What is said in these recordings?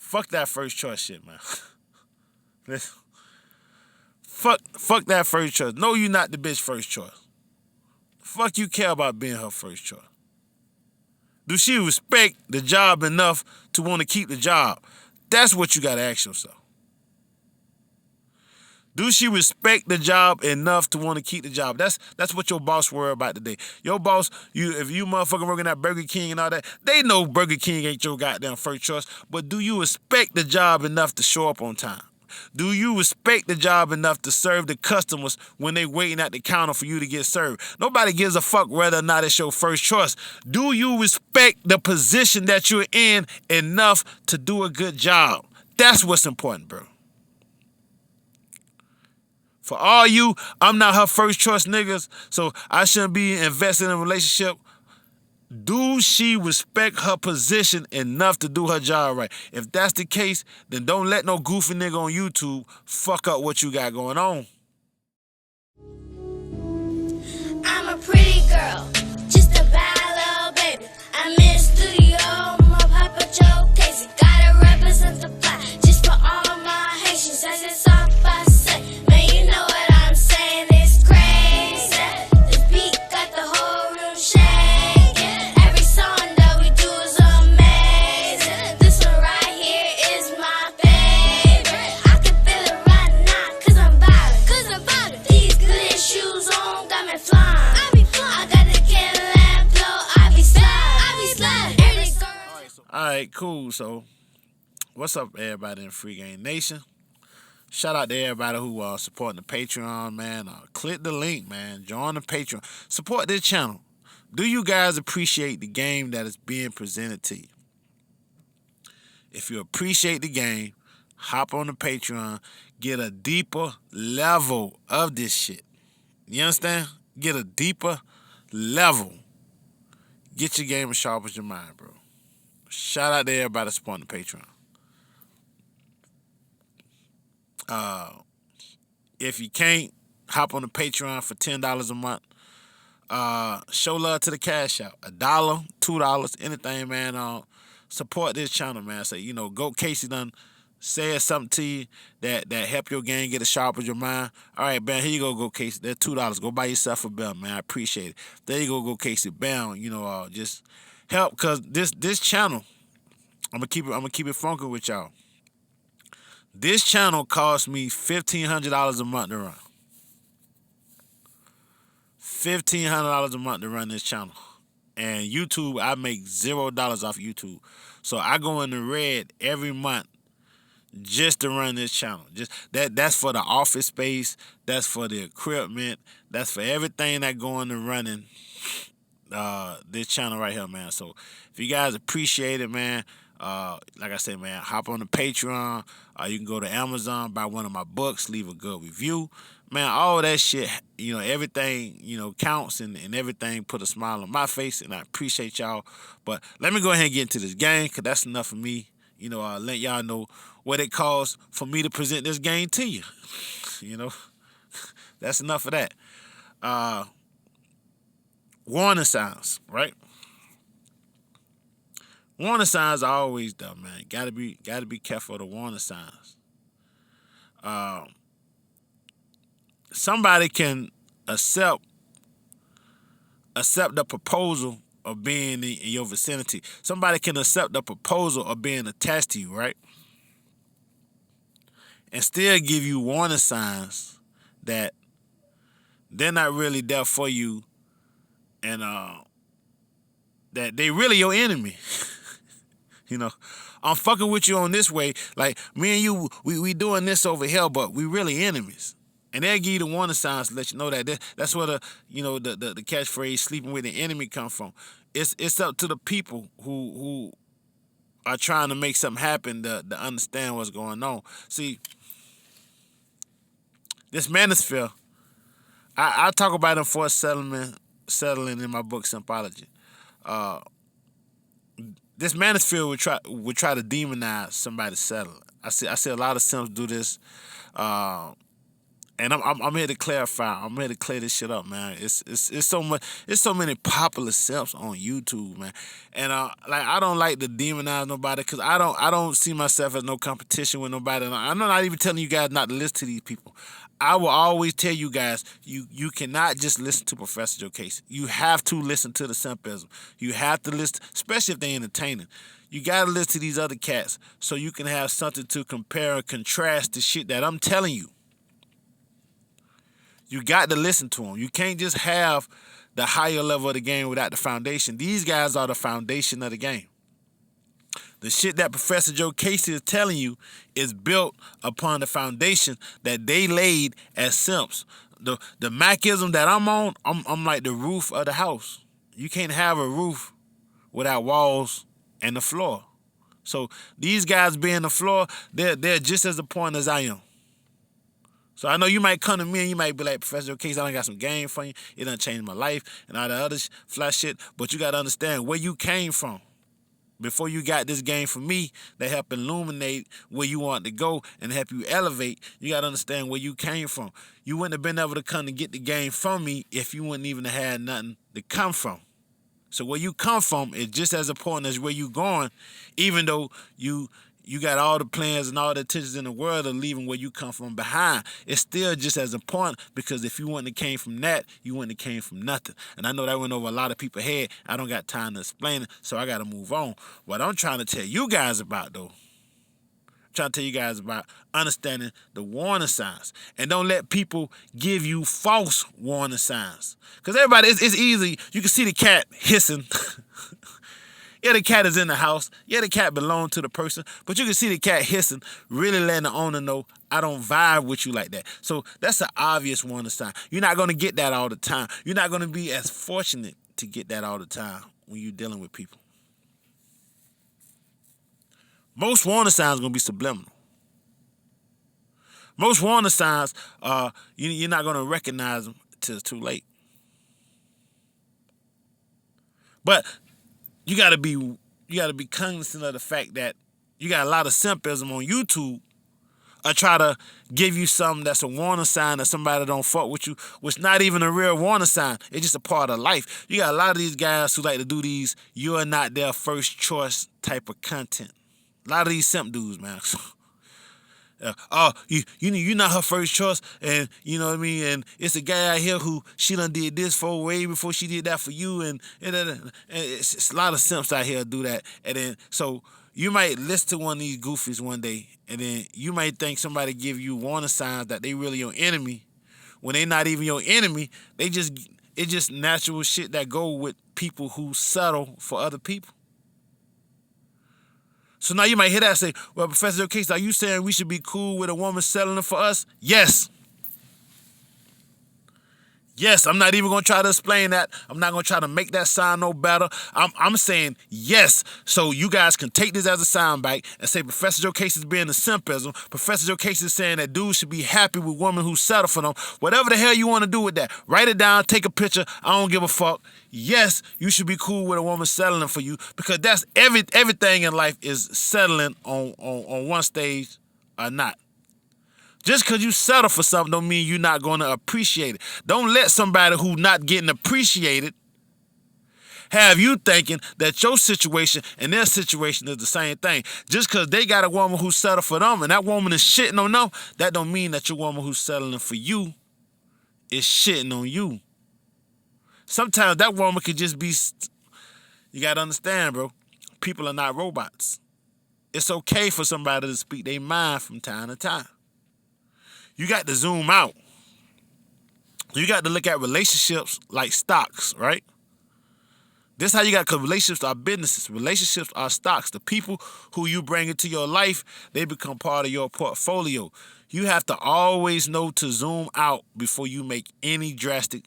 Fuck that first choice shit, man. Listen, fuck that first choice. No, you not the bitch first choice. Fuck you care about being her first choice. Do she respect the job enough to want to keep the job? That's what you got to ask yourself. Do she respect the job enough to want to keep the job? That's what your boss worry about today. Your boss, if you motherfucking working at Burger King and all that, they know Burger King ain't your goddamn first choice. But do you respect the job enough to show up on time? Do you respect the job enough to serve the customers when they waiting at the counter for you to get served? Nobody gives a fuck whether or not it's your first choice. Do you respect the position that you're in enough to do a good job? That's what's important, bro. For all you, I'm not her first choice niggas, so I shouldn't be invested in a relationship. Do she respect her position enough to do her job right? If that's the case, then don't let no goofy nigga on YouTube fuck up what you got going on. I'm a pretty girl, just a bad little baby. I'm in the studio, my papa Jokasey. Gotta represent the black, just for all my Haitians. As it's off, I say, man, you know what I'm saying? It's crazy. This beat got the whole room shaking. Every song that we do is amazing. This one right here is my favorite. I can feel it right now, cause I'm vibing. These good shoes on got me flying. I got the Cadillac flow, I be sliding. Every girl. Alright, cool. So, what's up, everybody in Free Game Nation? Shout out to everybody who supporting the Patreon, man. Click the link, man. Join the Patreon. Support this channel. Do you guys appreciate the game that is being presented to you? If you appreciate the game, hop on the Patreon. Get a deeper level of this shit. You understand? Get a deeper level. Get your game as sharp as your mind, bro. Shout out to everybody supporting the Patreon. If you can't, hop on the Patreon for $10 a month. Show love to the cash out. $1, $2, anything, man. Support this channel, man. So, Jokasey done said something to you that help your game get as sharp as your mind. All right, man, here you go, Jokasey. That's $2. Go buy yourself a belt, man. I appreciate it. There you go, Jokasey. Bam. Just help, cause this channel, I'm gonna keep it funky with y'all. This channel cost me $1,500 a month to run. $1,500 a month to run this channel. And YouTube, I make $0 off YouTube. So I go in the red every month just to run this channel. Just that's for the office space, that's for the equipment, that's for everything that go into running this channel right here, man. So if you guys appreciate it, man, like I said, man, hop on the Patreon. You can go to Amazon, buy one of my books, leave a good review. Man, all that shit, everything, counts and everything put a smile on my face, and I appreciate y'all. But let me go ahead and get into this game, because that's enough for me. Let y'all know what it costs for me to present this game to you. That's enough of that. Warning signs, right? Warning signs are always dumb, man. Gotta be careful of the warning signs. Somebody can accept the proposal of being in your vicinity. Somebody can accept the proposal of being attached to you, right? And still give you warning signs that they're not really there for you, and that they really your enemy. I'm fucking with you on this way. Like, me and you, we doing this over here, but we really enemies. And they'll give you the warning signs to let you know that. That's where the catchphrase "sleeping with the enemy" come from. It's up to the people who are trying to make something happen to understand what's going on. See, this manosphere, I talk about enforced settling in my book Simpology. This manosphere would try to demonize somebody settling. I see a lot of simps do this. And I'm here to clarify. I'm here to clear this shit up, man. It's so much. It's so many popular simps on YouTube, man. And like I don't like to demonize nobody because I don't see myself as no competition with nobody. And I'm not even telling you guys not to listen to these people. I will always tell you guys you cannot just listen to Professor Jokasey. You have to listen to the Simpism. You have to listen, especially if they're entertaining. You gotta listen to these other cats so you can have something to compare and contrast the shit that I'm telling you. You got to listen to them. You can't just have the higher level of the game without the foundation. These guys are the foundation of the game. The shit that Professor Jokasey is telling you is built upon the foundation that they laid as simps. The Macism that I'm on, I'm like the roof of the house. You can't have a roof without walls and the floor. So these guys being the floor, they're just as important as I am. So I know you might come to me and you might be like, Professor Jokasey, I done got some game for you. It done changed my life and all the other flash shit. But you got to understand where you came from. Before you got this game from me that help illuminate where you want to go and help you elevate, you got to understand where you came from. You wouldn't have been able to come to get the game from me if you wouldn't even have had nothing to come from. So where you come from is just as important as where you going, even though you got all the plans and all the intentions in the world of leaving where you come from behind. It's still just as important because if you wouldn't have came from that, you wouldn't have came from nothing. And I know that went over a lot of people's head. I don't got time to explain it, so I got to move on. What I'm trying to tell you guys about, though, I'm trying to tell you guys about understanding the warning signs. And don't let people give you false warning signs. Because everybody, it's easy. You can see the cat hissing. Yeah, the cat is in the house. Yeah, the cat belongs to the person. But you can see the cat hissing, really letting the owner know, I don't vibe with you like that. So that's an obvious warning sign. You're not going to get that all the time. You're not going to be as fortunate to get that all the time when you're dealing with people. Most warning signs are going to be subliminal. Most warning signs, you're not going to recognize them until it's too late. But you gotta be cognizant of the fact that you got a lot of simpism on YouTube or try to give you something that's a warning sign that somebody don't fuck with you, which not even a real warning sign. It's just a part of life. You got a lot of these guys who like to do these you're not their first choice type of content. A lot of these simp dudes, man. You're not her first choice, and you know what I mean. And it's a guy out here who she done did this for way before she did that for you, and it's a lot of simps out here do that. And then so you might listen to one of these goofies one day, and then you might think somebody give you warning signs that they really your enemy, when they not even your enemy. It's just natural shit that go with people who settle for other people. So now you might hear that and say, well, Professor Jokasey, are you saying we should be cool with a woman settling for us? Yes. Yes, I'm not even going to try to explain that. I'm not going to try to make that sound no better. I'm saying yes, so you guys can take this as a soundbite and say Professor Jokasey is being a simpism. Professor Jokasey is saying that dudes should be happy with women who settle for them. Whatever the hell you want to do with that, write it down, take a picture. I don't give a fuck. Yes, you should be cool with a woman settling for you because that's everything in life is settling on one stage or not. Just because you settle for something don't mean you're not going to appreciate it. Don't let somebody who not getting appreciated have you thinking that your situation and their situation is the same thing. Just because they got a woman who settled for them and that woman is shitting on them, that don't mean that your woman who's settling for you is shitting on you. Sometimes that woman could just be... You got to understand, bro. People are not robots. It's okay for somebody to speak their mind from time to time. You got to zoom out. You got to look at relationships like stocks, right? This is how you got, because relationships are businesses. Relationships are stocks. The people who you bring into your life, they become part of your portfolio. You have to always know to zoom out before you make any drastic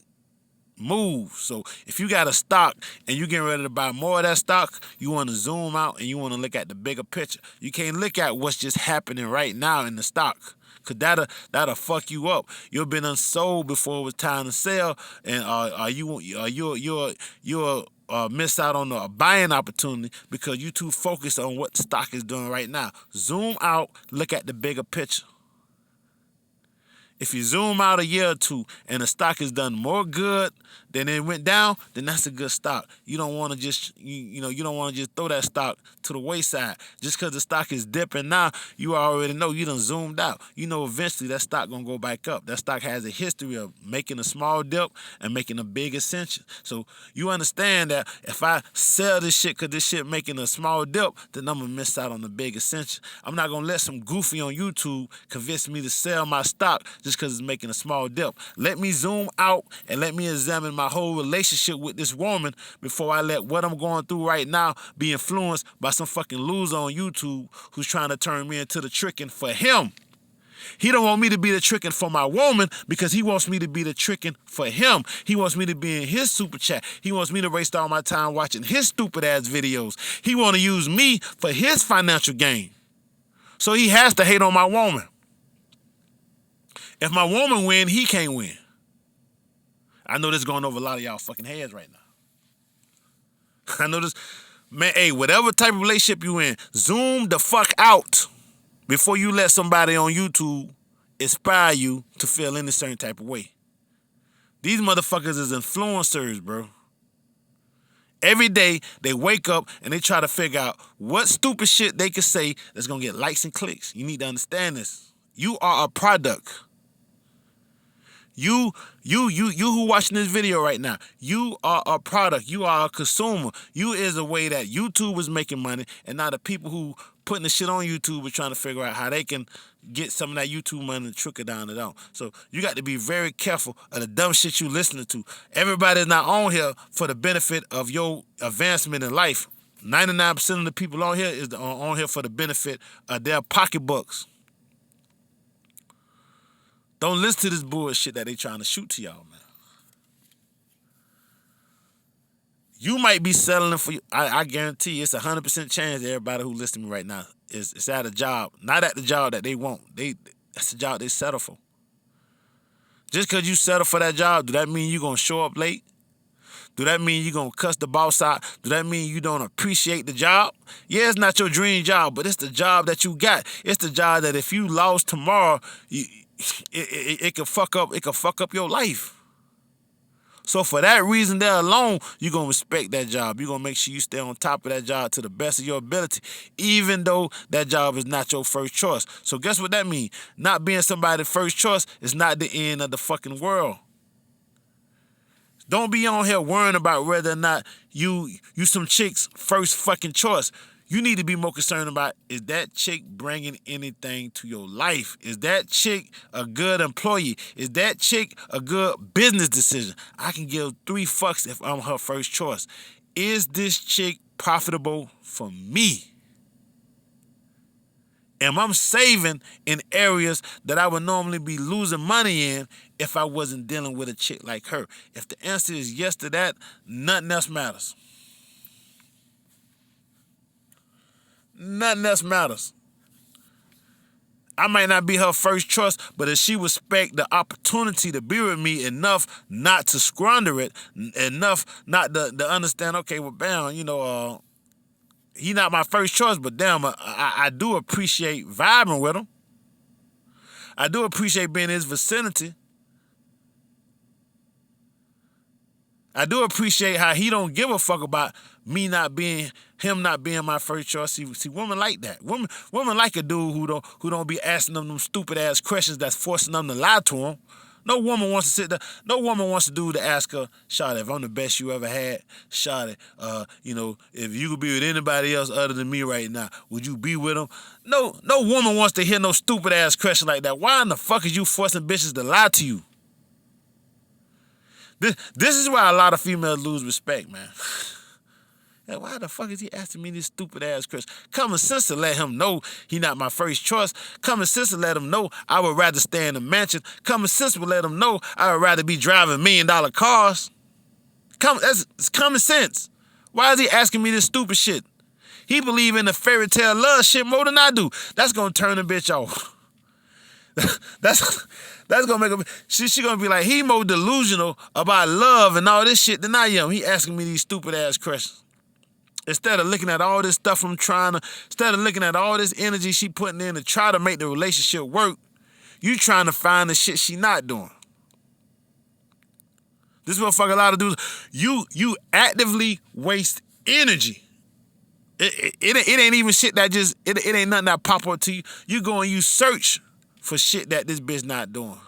move. So if you got a stock and you're getting ready to buy more of that stock, you want to zoom out and you want to look at the bigger picture. You can't look at what's just happening right now in the stock. Cause that'll fuck you up. You've been unsold before it was time to sell, and you'll miss out on a buying opportunity because you too focused on what the stock is doing right now. Zoom out, look at the bigger picture. If you zoom out a year or two and the stock has done more good than it went down, then that's a good stock. You don't want to just you don't want to just throw that stock to the wayside. Just because the stock is dipping now, you already know you done zoomed out. You know eventually that stock gonna go back up. That stock has a history of making a small dip and making a big ascension. So you understand that if I sell this shit because this shit making a small dip, then I'm gonna miss out on the big ascension. I'm not gonna let some goofy on YouTube convince me to sell my stock just because it's making a small dip. Let me zoom out and let me examine my whole relationship with this woman before I let what I'm going through right now be influenced by some fucking loser on YouTube who's trying to turn me into the tricking for him. He don't want me to be the tricking for my woman because he wants me to be the tricking for him. He wants me to be in his super chat. He wants me to waste all my time watching his stupid ass videos. He want to use me for his financial gain. So he has to hate on my woman. If my woman win, he can't win. I know this is going over a lot of y'all fucking heads right now. I know this. Man, hey, whatever type of relationship you in, zoom the fuck out before you let somebody on YouTube inspire you to feel any certain type of way. These motherfuckers is influencers, bro. Every day they wake up and they try to figure out what stupid shit they can say that's gonna get likes and clicks. You need to understand this. You are a product. You who watching this video right now, you are a product. You are a consumer. You is a way that YouTube is making money, and now the people who putting the shit on YouTube are trying to figure out how they can get some of that YouTube money and trickle down to them. So you got to be very careful of the dumb shit you listening to. Everybody's not on here for the benefit of your advancement in life. 99% of the people on here is on here for the benefit of their pocketbooks. Don't listen to this bullshit that they trying to shoot to y'all, man. You might be settling for, I guarantee you, it's 100% chance everybody who listens to me right now is at a job, not at the job that they want. That's the job they settle for. Just because you settle for that job, do that mean you going to show up late? Do that mean you going to cuss the boss out? Do that mean you don't appreciate the job? Yeah, it's not your dream job, but it's the job that you got. It's the job that if you lost tomorrow, it could fuck up your life. So for that reason there alone, you're going to respect that job. You're going to make sure you stay on top of that job to the best of your ability, even though that job is not your first choice. So guess what that means? Not being somebody's first choice is not the end of the fucking world. Don't be on here worrying about whether or not you some chick's first fucking choice. You need to be more concerned about, is that chick bringing anything to your life? Is that chick a good employee? Is that chick a good business decision? I can give 3 fucks if I'm her first choice. Is this chick profitable for me? Am I saving in areas that I would normally be losing money in if I wasn't dealing with a chick like her? If the answer is yes to that, nothing else matters. Nothing else matters. I might not be her first choice, but if she respect the opportunity to be with me enough not to squander it, enough not to understand, okay, well, bam, he not my first choice, but damn, I do appreciate vibing with him. I do appreciate being in his vicinity. I do appreciate how he don't give a fuck about him not being my first choice. See, women like that. Women like a dude who don't be asking them stupid ass questions that's forcing them to lie to them. No woman wants to sit there. No woman wants a dude to ask her, Shawty, if I'm the best you ever had, Shawty, if you could be with anybody else other than me right now, would you be with him? No woman wants to hear no stupid ass question like that. Why in the fuck is you forcing bitches to lie to you? This is why a lot of females lose respect, man. And why the fuck is he asking me this stupid ass question? Common sense to let him know he not my first choice. Common sense to let him know I would rather stay in a mansion. Common sense would let him know I would rather be driving $1 million cars. It's common sense. Why is he asking me this stupid shit? He believe in the fairy tale love shit more than I do. That's gonna turn the bitch off. That's gonna make her. She gonna be like, he more delusional about love and all this shit than I am. He asking me these stupid ass questions. Instead of looking at all this stuff instead of looking at all this energy she putting in to try to make the relationship work, You trying to find the shit she not doing. This motherfucker allowed to do you actively waste energy. It ain't even shit that just it ain't nothing that pop up to you. You go and you search for shit that this bitch not doing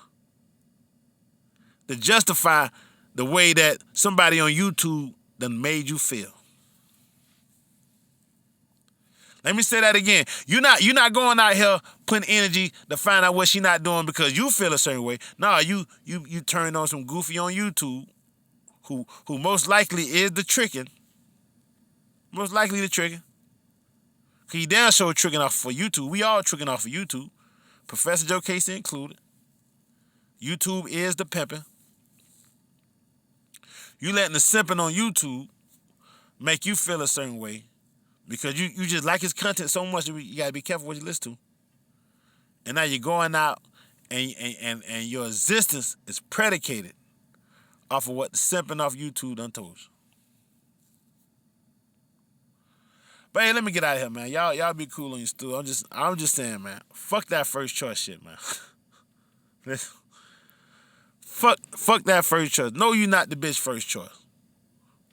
to justify the way that somebody on YouTube done made you feel. Let me say that again. You're not going out here putting energy to find out what she not doing because you feel a certain way. No, you turned on some goofy on YouTube who most likely is the tricking. Most likely the tricking. Cause he damn sure tricking off for YouTube. We all tricking off for YouTube. Professor Jokasey included. YouTube is the pimping. You letting the simping on YouTube make you feel a certain way because you just like his content so much that you gotta be careful what you listen to. And now you're going out and your existence is predicated off of what the simping off YouTube done told you. But hey, let me get out of here, man. Y'all be cool on your stool. I'm just saying, man. Fuck that first choice shit, man. Fuck that first choice. No, you not the bitch first choice.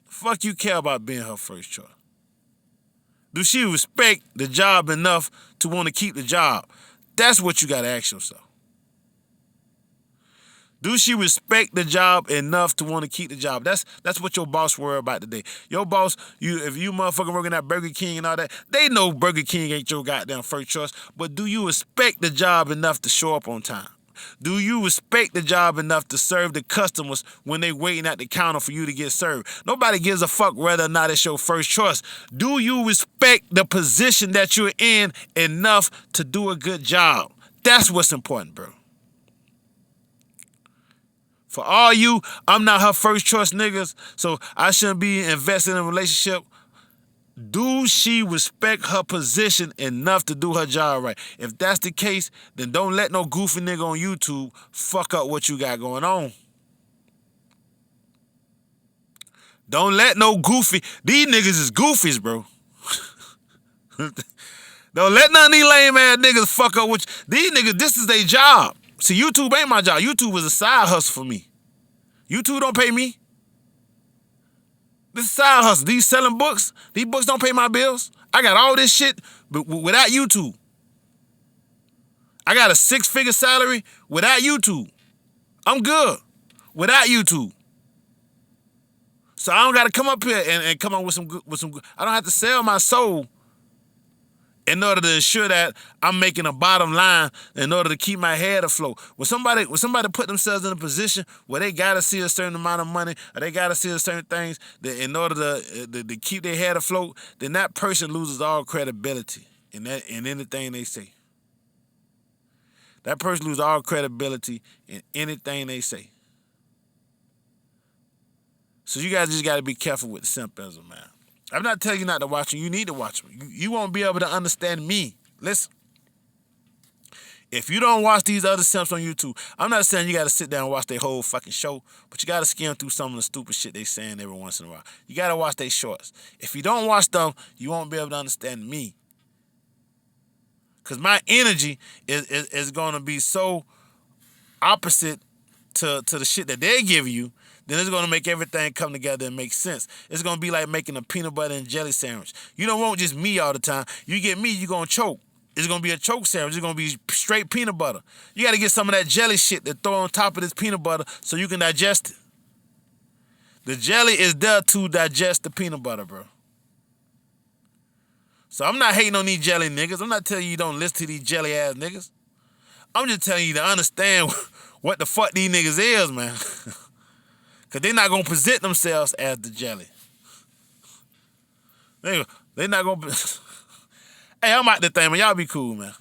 Fuck you care about being her first choice. Do she respect the job enough to want to keep the job? That's what you gotta ask yourself. Do she respect the job enough to want to keep the job? That's what your boss worry about today. Your boss, if you motherfucker working at Burger King and all that, they know Burger King ain't your goddamn first choice. But do you respect the job enough to show up on time? Do you respect the job enough to serve the customers when they waiting at the counter for you to get served? Nobody gives a fuck whether or not it's your first choice. Do you respect the position that you're in enough to do a good job? That's what's important, bro. For all you, I'm not her first choice niggas, so I shouldn't be invested in a relationship. Do she respect her position enough to do her job right? If that's the case, then don't let no goofy nigga on YouTube fuck up what you got going on. Don't let no goofy, these niggas is goofies, bro. Don't let none of these lame ass niggas fuck up with you. These niggas, this is their job. See, YouTube ain't my job. YouTube is a side hustle for me. YouTube don't pay me. This is a side hustle. These selling books, these books don't pay my bills. I got all this shit without YouTube. I got a 6-figure salary without YouTube. I'm good without YouTube. So I don't got to come up here and come up with some. I don't have to sell my soul in order to ensure that I'm making a bottom line in order to keep my head afloat. When somebody put themselves in a position where they gotta see a certain amount of money or they gotta see certain things that in order to keep their head afloat, then that person loses all credibility in anything they say. That person loses all credibility in anything they say. So you guys just gotta be careful with the Simpism, man. I'm not telling you not to watch them. You need to watch them. You won't be able to understand me. Listen. If you don't watch these other simps on YouTube, I'm not saying you got to sit down and watch their whole fucking show, but you got to skim through some of the stupid shit they saying every once in a while. You got to watch their shorts. If you don't watch them, you won't be able to understand me. Because my energy is going to be so opposite to the shit that they give you, then it's going to make everything come together and make sense. It's going to be like making a peanut butter and jelly sandwich. You don't want just me all the time. You get me, you're going to choke. It's going to be a choke sandwich. It's going to be straight peanut butter. You got to get some of that jelly shit to throw on top of this peanut butter so you can digest it. The jelly is there to digest the peanut butter, bro. So I'm not hating on these jelly niggas. I'm not telling you don't listen to these jelly ass niggas. I'm just telling you to understand what the fuck these niggas is, man. Because they're not going to present themselves as the jelly. They're not going to... Hey, I'm out there thing, man. Y'all be cool, man.